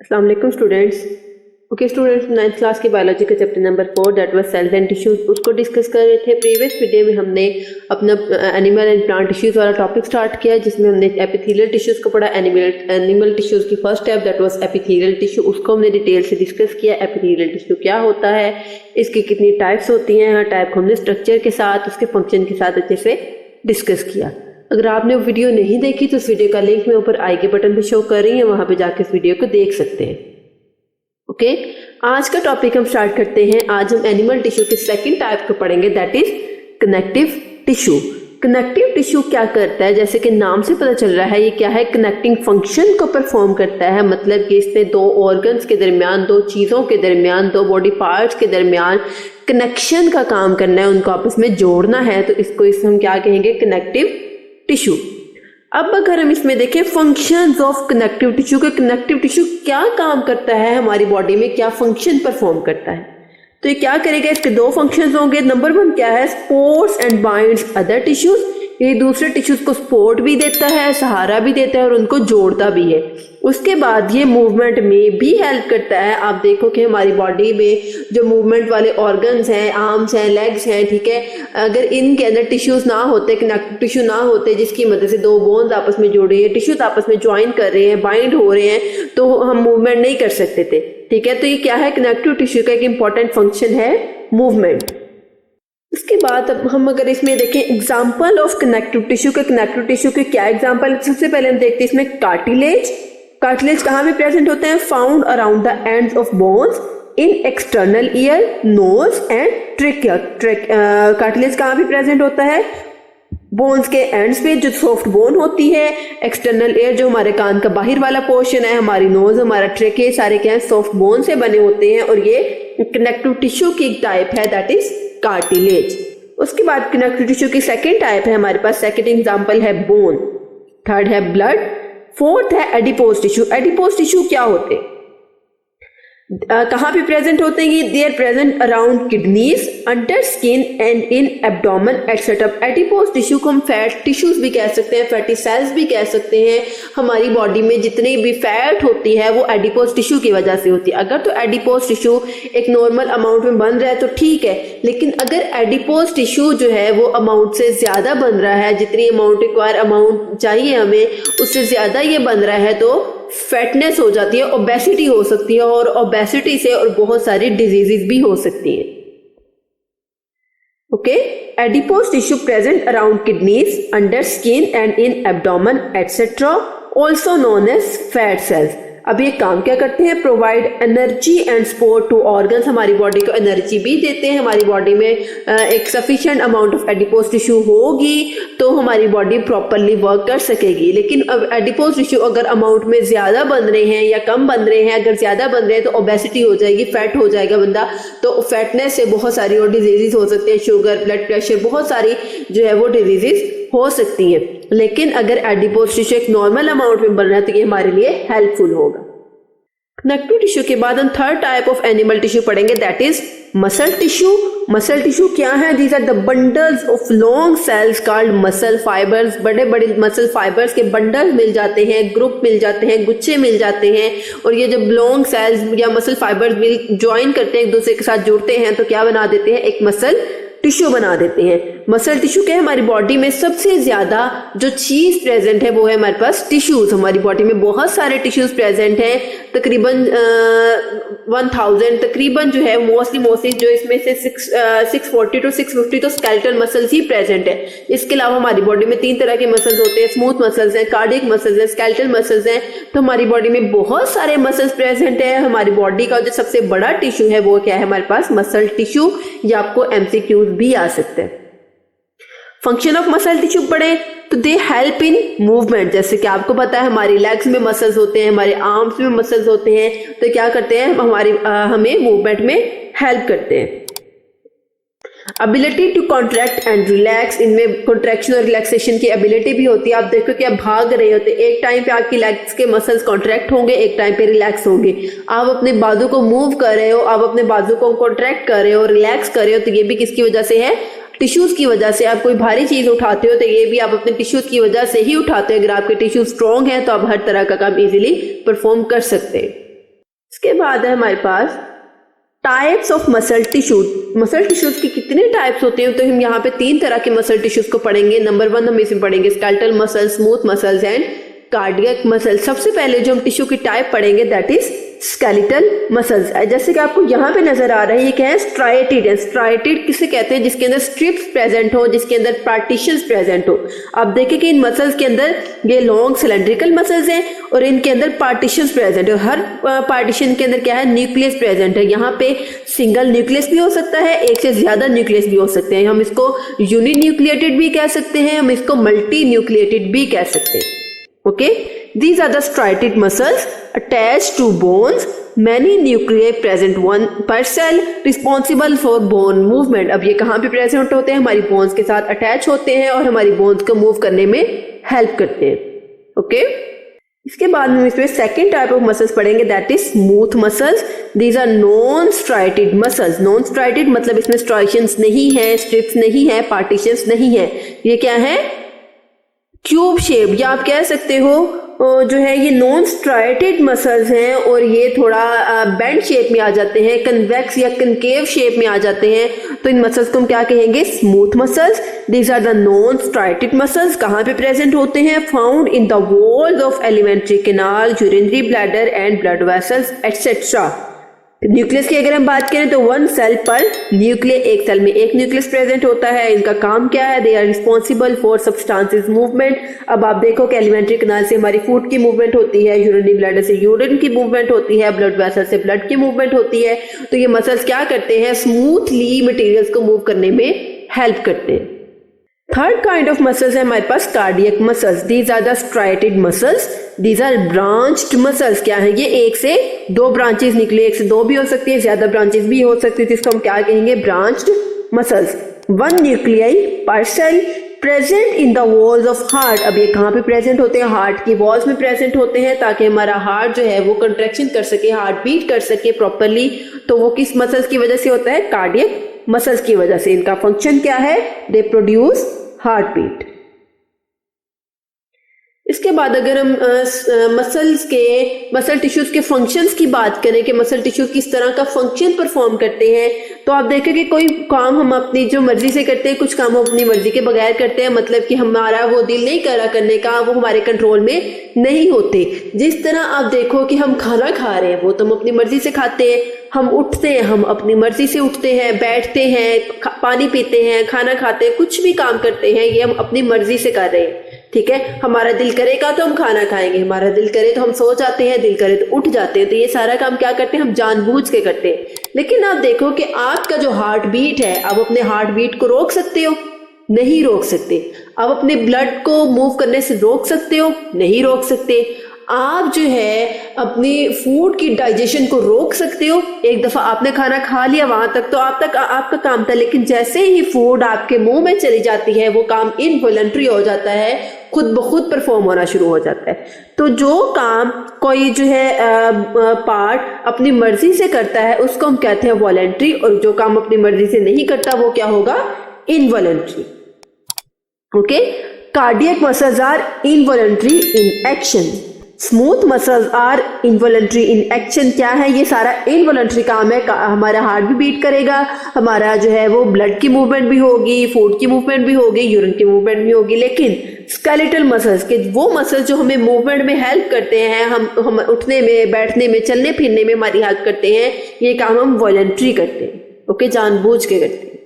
अस्सलाम वालेकुम students. Okay students, 9th class की बायोलॉजी का chapter number 4 that was cells and tissues उसको डिस्कस कर रहे थे। प्रीवियस वीडियो में हमने अपना एनिमल एंड प्लांट टिश्यूज वाला टॉपिक स्टार्ट किया जिसमें हमने एपिथेलियल टिश्यूज को पढ़ा। एनिमल टिश्यूज की first step that was epithelial tissue, उसको हमने डिटेल से डिस्कस किया। एपिथेलियल टिश्यू क्या होता है, इसकी कितनी टाइप्स होती हैं, हर टाइप को हमने स्ट्रक्चर के साथ उसके फंक्शन के साथ अच्छे से डिस्कस किया। अगर आपने वो वीडियो नहीं देखी तो उस वीडियो का लिंक मैं ऊपर आई के बटन पे शो कर रही है, वहां पे जाके इस वीडियो को देख सकते हैं। ओके, आज का टॉपिक हम स्टार्ट करते हैं। आज हम एनिमल टिश्यू के सेकंड टाइप को पढ़ेंगे that is connective tissue. Connective tissue क्या करता है, जैसे कि नाम से पता चल रहा है ये क्या है, कनेक्टिंग फंक्शन को परफॉर्म करता है। मतलब कि इसने दो ऑर्गन्स के दरमियान, दो चीज़ों के दरमियान, दो बॉडी पार्ट्स के दरमियान कनेक्शन का काम करना है, उनको आपस में जोड़ना है। तो इसको हम क्या कहेंगे, कनेक्टिव टिश्यू। अब अगर हम इसमें देखें फंक्शंस ऑफ कनेक्टिव टिश्यू के, कनेक्टिव टिश्यू क्या काम करता है हमारी बॉडी में, क्या फंक्शन परफॉर्म करता है, तो ये क्या करेगा, इसके दो फंक्शंस होंगे। नंबर 1 क्या है, supports and binds other tissues. ये दूसरे टिश्यूज को सपोर्ट भी देता है, सहारा भी देता है और उनको जोड़ता भी है। उसके बाद ये मूवमेंट में भी हेल्प करता है। आप देखो कि हमारी बॉडी में जो मूवमेंट वाले ऑर्गन्स हैं, आर्म्स हैं, लेग्स हैं, ठीक है, अगर इनके अंदर टिश्यूज ना होते, कनेक्टिव टिश्यू ना होते जिसकी मदद से दो बोन्स आपस में जुड़ रही है, टिश्यूज आपस में ज्वाइन कर रहे हैं, बाइंड हो रहे हैं, तो हम मूवमेंट नहीं कर सकते थे। ठीक है, तो ये क्या है, कनेक्टिव टिश्यू का एक इंपॉर्टेंट फंक्शन है मूवमेंट। उसके बाद अब हम अगर इसमें देखें एग्जाम्पल ऑफ कनेक्टिव टिश्यू के, कनेक्टिव टिश्यू के क्या एग्जाम्पल, सबसे पहले हम देखते हैं इसमें कार्टिलेज। कार्टिलेज कहाँ पे प्रेजेंट होते हैं, found around the ends of bones in external ear, nose and trachea. Cartilage कहाँ पे प्रेजेंट होता है, बोन्स के एंड्स पे जो सॉफ्ट बोन होती है, एक्सटर्नल एयर जो हमारे कान का बाहर वाला पोर्शन है, हमारी नोज, हमारा ट्रेके, सारे क्या है सॉफ्ट बोन से बने होते हैं। और ये कनेक्टिव टिश्यू की एक टाइप है दैट इज कार्टिलेज। उसके बाद कनेक्टिव टिश्यू की सेकेंड टाइप है हमारे पास, सेकेंड एग्जाम्पल है बोन, थर्ड है ब्लड, फोर्थ है एडिपोज टिश्यू। एडिपोज टिश्यू क्या होते हैं, कहाँ पे प्रेजेंट होते हैं, they are present around kidneys, under skin and in abdomen etcetera. Adipose tissue को हम फैट टिश्यूज भी कह सकते हैं, फैटी सेल्स भी कह सकते हैं। हमारी बॉडी में जितनी भी फैट होती है वो एडिपोज टिश्यू की वजह से होती है। अगर तो एडिपोज टिश्यू एक नॉर्मल अमाउंट में बन रहा है तो ठीक है, लेकिन अगर एडिपोज टिश्यू जो है वो अमाउंट से ज्यादा बन रहा है, जितनी अमाउंट रिक्वायर अमाउंट चाहिए हमें उससे ज्यादा ये बन रहा है, तो फैटनेस हो जाती है, ओबेसिटी हो सकती है, और ओबेसिटी से और बहुत सारी डिजीजेस भी हो सकती हैं। Okay, adipose tissue present around kidneys, under skin and in abdomen etcetera, also known as fat cells. अब ये काम क्या करते हैं, provide energy and support to organs. हमारी बॉडी को एनर्जी भी देते हैं। हमारी बॉडी में एक sufficient amount of adipose tissue होगी तो हमारी बॉडी प्रॉपरली वर्क कर सकेगी। लेकिन अब एडिपोज टिश्यू अगर अमाउंट में ज्यादा बन रहे हैं या कम बन रहे हैं, अगर ज्यादा बन रहे हैं तो ओबेसिटी हो जाएगी, फैट हो जाएगा बंदा, तो फैटनेस से बहुत सारी और डिजीजेस हो सकते हैं, शुगर, ब्लड प्रेशर, बहुत सारी जो है वो डिजीजेस हो सकती है। लेकिन अगर एडिपोज टिश्यू एक नॉर्मल अमाउंट में बन रहा है तो ये हमारे लिए हेल्पफुल होगा। कनेक्टिव टिश्यू के बाद हम third type of animal tissue पढ़ेंगे that is muscle tissue. Muscle tissue क्या है, these are the bundles of long cells called muscle fibres. बड़े बड़े मसल फाइबर्स के बंडल मिल जाते हैं, ग्रुप मिल जाते हैं, गुच्छे मिल जाते हैं, और ये जब लॉन्ग सेल्स या मसल फाइबर्स मिल ज्वाइन करते हैं, एक दूसरे के साथ जुड़ते हैं तो क्या बना देते हैं, एक मसल टिश्यू बना देते हैं। मसल टिश्यू के हमारी बॉडी में सबसे ज्यादा जो चीज प्रेजेंट है वो है हमारे पास टिश्यूज। हमारी बॉडी में बहुत सारे टिश्यूज प्रेजेंट हैं, तकरीबन 1000 तकरीबन जो है मोस्टली जो इसमें से 640 to 650 तो स्केलेटल मसल्स ही प्रेजेंट है। इसके अलावा हमारी बॉडी में 3 तरह के मसल्स होते हैं, स्मूथ मसल्स हैं, कार्डियक मसल्स हैं, स्केलेटल मसल्स हैं। तो हमारी बॉडी में बहुत सारे मसल्स प्रेजेंट है। हमारी बॉडी का जो सबसे बड़ा टिश्यू है वो क्या है हमारे पास, मसल टिश्यू। या आपको एमसीक्यूज भी आ सकते हैं। फंक्शन ऑफ मसल टिश्यू पढ़े तो दे हेल्प इन मूवमेंट। जैसे कि आपको पता है हमारी लेग्स में मसल्स होते हैं, हमारे आर्म्स में मसल्स होते हैं, तो क्या करते हैं हमारी हमें मूवमेंट में हेल्प करते हैं। Ability to contract and relax, इनमें कॉन्ट्रैक्शन और रिलैक्सेशन की एबिलिटी भी होती है। आप देखो कि आप भाग रहे होते, एक टाइम पे आपकी लेग्स के मसल्स कॉन्ट्रैक्ट होंगे, एक टाइम पे रिलैक्स होंगे। आप अपने बाजू को मूव कर रहे हो, आप अपने बाजू को कॉन्ट्रैक्ट कर रहे हो, रिलैक्स कर रहे हो, तो ये भी किसकी वजह से है, टिश्यूज की वजह से। आप कोई भारी चीज उठाते हो तो ये भी आप अपने टिश्यूज की वजह से ही उठाते हो। अगर आपके टिश्यू स्ट्रॉन्ग है तो आप हर तरह का काम इजीली परफॉर्म कर सकते हैं। इसके बाद है हमारे पास types of muscle tissues. Muscle tissues के कितने टाइप्स होते हैं, तो हम यहाँ पे 3 तरह के मसल टिश्यूज को पढ़ेंगे। नंबर 1 हम इसमें पढ़ेंगे skeletal muscle, smooth muscles and cardiac muscle. सबसे पहले जो हम टिश्यू की टाइप पढ़ेंगे दैट इज स्केलेटल मसल्स। जैसे कि आपको यहाँ पे नजर आ रहा है, ये क्या है, स्ट्राइटेड है। स्ट्राइटेड किसे कहते हैं, जिसके अंदर स्ट्रिप्स प्रेजेंट हो, जिसके अंदर पार्टीशंस प्रेजेंट हो। आप देखें कि इन मसल्स के अंदर ये लॉन्ग सिलेंड्रिकल मसल्स हैं और इनके अंदर पार्टीशंस प्रेजेंट है। हर पार्टीशन के अंदर क्या है, न्यूक्लियस प्रेजेंट है। यहाँ पे सिंगल न्यूक्लियस भी हो सकता है, एक से ज्यादा न्यूक्लियस भी हो सकते हैं। हम इसको यूनिन्यूक्लिएटेड भी कह सकते हैं, हम इसको मल्टी न्यूक्लिएटेड भी कह सकते हैं। Okay, these are the striated muscles attached to bones. Many nuclei present one per cell responsible for bone movement. अब ये कहाँ पे प्रेजेंट होते हैं, हमारी बोन्स के साथ अटैच होते हैं और हमारी बोन्स को मूव करने में हेल्प करते हैं। ओके, इसके बाद हम इसमें सेकेंड टाइप ऑफ मसल्स पढ़ेंगे that is smooth muscles. These are non striated muscles. Non striated मतलब इसमें स्ट्राइशंस नहीं है, स्ट्रिप्स नहीं है, पार्टीशंस नहीं है। ये क्या है, क्यूब शेप, या आप कह सकते हो जो है ये नॉन स्ट्राइटेड मसल्स हैं और ये थोड़ा बेंड शेप में आ जाते हैं, कन्वेक्स या कनकेव शेप में आ जाते हैं। तो इन मसल्स को हम क्या कहेंगे, smooth muscles. These are the non striated muscles. कहाँ पे प्रेजेंट होते हैं, found in the walls of alimentary canal, urinary bladder and blood vessels etcetera. Nucleus की अगर हम बात करें तो 1 सेल पर न्यूक्लियस, एक सेल में एक न्यूक्लियस प्रेजेंट होता है। इनका काम क्या है, they are responsible for substances movement. अब आप देखो कि एलिमेंट्री कैनाल से हमारी फूड की मूवमेंट होती है, यूरिनरी ब्लैडर से यूरिन की मूवमेंट होती है, ब्लड वेसल से ब्लड की मूवमेंट होती है। तो ये मसल्स क्या करते हैं, स्मूथली मटेरियल्स को मूव करने में हेल्प करते हैं। थर्ड काइंड ऑफ मसल्स है हमारे पास cardiac muscles. These are the striated muscles, these are branched muscles. क्या है ये, एक से 2 ब्रांचेस निकले, एक से 2 भी हो सकती है, ज्यादा ब्रांचेस भी हो सकती है, जिसको हम क्या कहेंगे, branched muscles. 1 nuclei per cell present in the walls of heart. अब ये कहाँ पे प्रेजेंट होते हैं, हार्ट की वॉल्स में प्रेजेंट होते हैं, ताकि हमारा हार्ट जो है वो कंट्रैक्शन कर सके, हार्ट बीट कर सके प्रॉपरली। तो वो किस मसल्स की वजह से होता है, कार्डियक मसल्स की वजह से। इनका फंक्शन क्या है, दे प्रोड्यूस हार्ट बीट। इसके बाद अगर हम मसल टिश्यूज के फंक्शंस की बात करें कि मसल टिश्यू किस तरह का फंक्शन परफॉर्म करते हैं, तो आप देखें कि कोई काम हम अपनी जो मर्जी से करते हैं, कुछ काम हम अपनी मर्जी के बगैर करते हैं। मतलब कि हमारा वो दिल नहीं कर रहा करने का, वो हमारे कंट्रोल में नहीं होते। जिस तरह आप देखो कि हम खाना खा रहे हैं, वो तो हम अपनी मर्जी से खाते हैं। हम उठते हैं, हम अपनी मर्जी से उठते हैं, बैठते हैं, पानी पीते हैं, खाना खाते हैं, कुछ भी काम करते हैं, ये हम अपनी मर्जी से कर रहे हैं। ठीक है, हमारा दिल करेगा तो हम खाना खाएंगे, हमारा दिल करे तो हम सो जाते हैं, दिल करे तो उठ जाते हैं। तो ये सारा काम क्या करते हैं, हम जानबूझ के करते हैं। लेकिन आप देखो कि आपका जो हार्ट बीट है, आप अपने हार्ट बीट को रोक सकते हो, नहीं रोक सकते। आप अपने ब्लड को मूव करने से रोक सकते हो, नहीं रोक सकते। आप जो है अपनी फूड की डाइजेशन को रोक सकते हो। एक दफा आपने खाना खा लिया, वहां तक तो आप तक आपका काम था, लेकिन जैसे ही फूड आपके मुंह में चली जाती है, वो काम इनवॉलंटरी हो जाता है, खुद ब खुद परफॉर्म होना शुरू हो जाता है। तो जो काम कोई जो है पार्ट अपनी मर्जी से करता है, उसको हम कहते हैं वॉलंटरी, और जो काम अपनी मर्जी से नहीं करता वो क्या होगा, involuntary. Okay, cardiac muscles are involuntary in action, smooth muscles are involuntary in action. क्या है, ये सारा इनवॉलंटरी काम है। हमारा हार्ट भी बीट करेगा, हमारा जो है वो ब्लड की मूवमेंट भी होगी, फूड की मूवमेंट भी होगी, यूरिन की मूवमेंट भी होगी। लेकिन स्केलेटल मसल्स के वो मसल्स जो हमें मूवमेंट में हेल्प करते हैं, हम उठने में, बैठने में, चलने फिरने में हमारी हेल्प करते हैं, ये काम हम वॉलंटरी करते हैं। ओके, जानबूझ के करते हैं।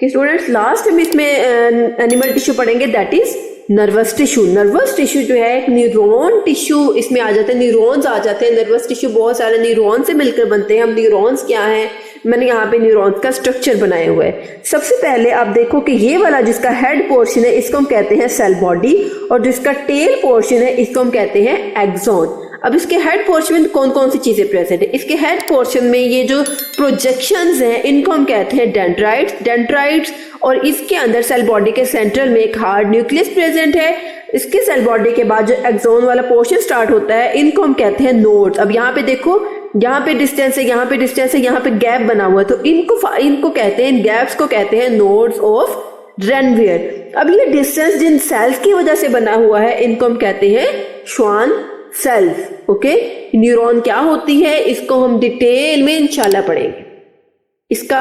कि स्टूडेंट्स, लास्ट हम इसमें एनिमल टिश्यू पढ़ेंगे that is nervous tissue. Nervous tissue जो है एक न्यूरॉन टिश्यू इसमें आ जाते हैं, न्यूरॉन्स आ जाते हैं। नर्वस टिश्यू बहुत सारे न्यूरॉन से मिलकर बनते हैं। हम न्यूरॉन्स क्या हैं, मैंने यहाँ पे न्यूरॉन्स का स्ट्रक्चर बनाया हुआ है। सबसे पहले आप देखो कि ये वाला जिसका हेड पोर्शन है, इसको हम कहते हैं सेल बॉडी, और जिसका टेल पोर्शन है, इसको हम कहते हैं एक्सॉन। अब इसके हेड पोर्शन में कौन कौन सी चीजें प्रेजेंट है, इसके हेड पोर्शन में ये जो प्रोजेक्शंस हैं, इनको हम कहते हैं डेंड्राइट्स। और इसके अंदर सेल बॉडी के सेंट्रल में एक हार्ड न्यूक्लियस प्रेजेंट है। इसके सेल बॉडी के बाद जो एक्सॉन वाला पोर्शन स्टार्ट होता है, इनको हम कहते हैं नोड्स। अब यहाँ पे देखो, यहाँ पे डिस्टेंस है, यहाँ पे डिस्टेंस है, यहाँ पे गैप बना हुआ है, तो इनको कहते हैं, इन गैप्स को कहते हैं नोड्स ऑफ रेनवियर। अब ये डिस्टेंस जिन सेल्स की वजह से बना हुआ है, इनको हम कहते हैं श्वान सेल्स। ओके, न्यूरॉन क्या होती है इसको हम डिटेल में इंशाल्लाह पढ़ेंगे। इसका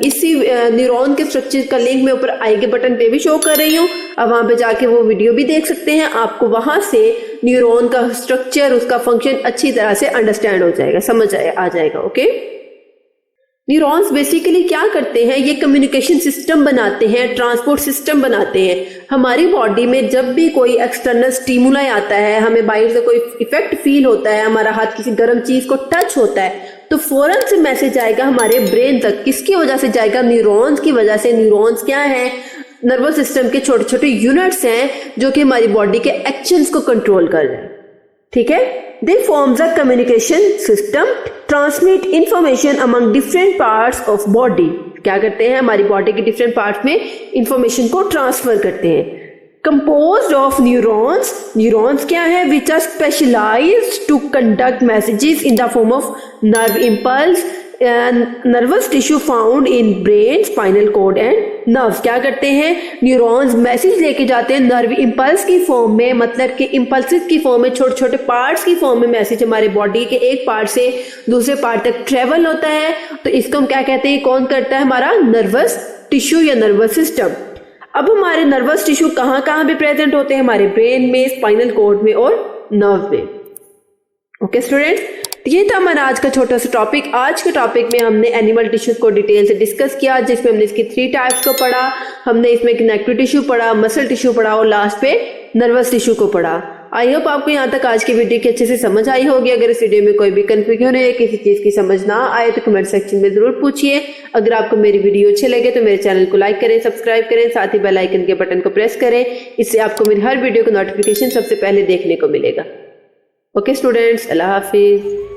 इसी न्यूरॉन के स्ट्रक्चर का लिंक मैं ऊपर आई के बटन पे भी शो कर रही हूँ, अब वहां पे जाके वो वीडियो भी देख सकते हैं। आपको वहां से न्यूरॉन का स्ट्रक्चर, उसका फंक्शन अच्छी तरह से अंडरस्टैंड हो जाएगा, समझ आ जाएगा। ओके, न्यूरॉन्स बेसिकली क्या करते हैं, ये कम्युनिकेशन सिस्टम बनाते हैं, ट्रांसपोर्ट सिस्टम बनाते हैं। हमारी बॉडी में जब भी कोई एक्सटर्नल स्टिमुलाई आता है, हमें बाहर से कोई इफेक्ट फील होता है, हमारा हाथ किसी गर्म चीज को टच होता है, तो फौरन से मैसेज आएगा हमारे ब्रेन तक। किसकी वजह से जाएगा? न्यूरॉन्स की वजह से। न्यूरॉन्स क्या है? नर्वस सिस्टम के छोटे छोटे यूनिट्स हैं जो कि हमारी बॉडी के एक्शंस को कंट्रोल कर रहे हैं। ठीक है, they forms a communication system, transmit information among different parts of body. क्या करते हैं? हमारी बॉडी के डिफरेंट पार्ट्स में इंफॉर्मेशन को ट्रांसफर करते हैं। कंपोज्ड ऑफ न्यूरॉन्स, न्यूरॉन्स क्या है? Which are specialised to conduct messages in the form of nerve impulse, nervous tissue found in brain, spinal cord and nerves. क्या करते हैं? न्यूरॉन्स मैसेज लेके जाते हैं नर्व इम्पल्स की फॉर्म में, मतलब कि इम्पल्सिस की फॉर्म में, छोटे छोटे पार्ट्स की फॉर्म में मैसेज हमारे बॉडी के एक पार्ट से दूसरे पार्ट तक ट्रेवल होता है। तो इसको हम क्या कहते हैं? कौन करता है? हमारा नर्वस टिश्यू या नर्वस सिस्टम। अब हमारे नर्वस टिश्यू कहाँ कहाँ पे प्रेजेंट होते हैं? हमारे ब्रेन में, स्पाइनल कॉर्ड में और नर्व में। ओके स्टूडेंट्स, ये था हमारा आज का छोटा सा टॉपिक। आज के टॉपिक में हमने एनिमल टिश्यूज को डिटेल से डिस्कस किया, जिसमें हमने इसकी 3 टाइप्स को पढ़ा। हमने इसमें कनेक्टिव टिश्यू पढ़ा, मसल टिश्यू पढ़ा और लास्ट पे नर्वस टिश्यू को पढ़ा। आई होप आपको यहाँ तक आज की वीडियो की अच्छे से समझ आई होगी। अगर इस वीडियो में कोई भी कंफ्यूजन है, किसी चीज की समझ ना आए तो कमेंट सेक्शन में जरूर पूछिए। अगर आपको मेरी वीडियो अच्छे लगे तो मेरे चैनल को लाइक करें, सब्सक्राइब करें, साथ ही बेल आइकन के बटन को प्रेस करें। इससे आपको मेरी हर वीडियो का नोटिफिकेशन सबसे पहले देखने को मिलेगा। ओके स्टूडेंट्स, अल्लाह हाफिज।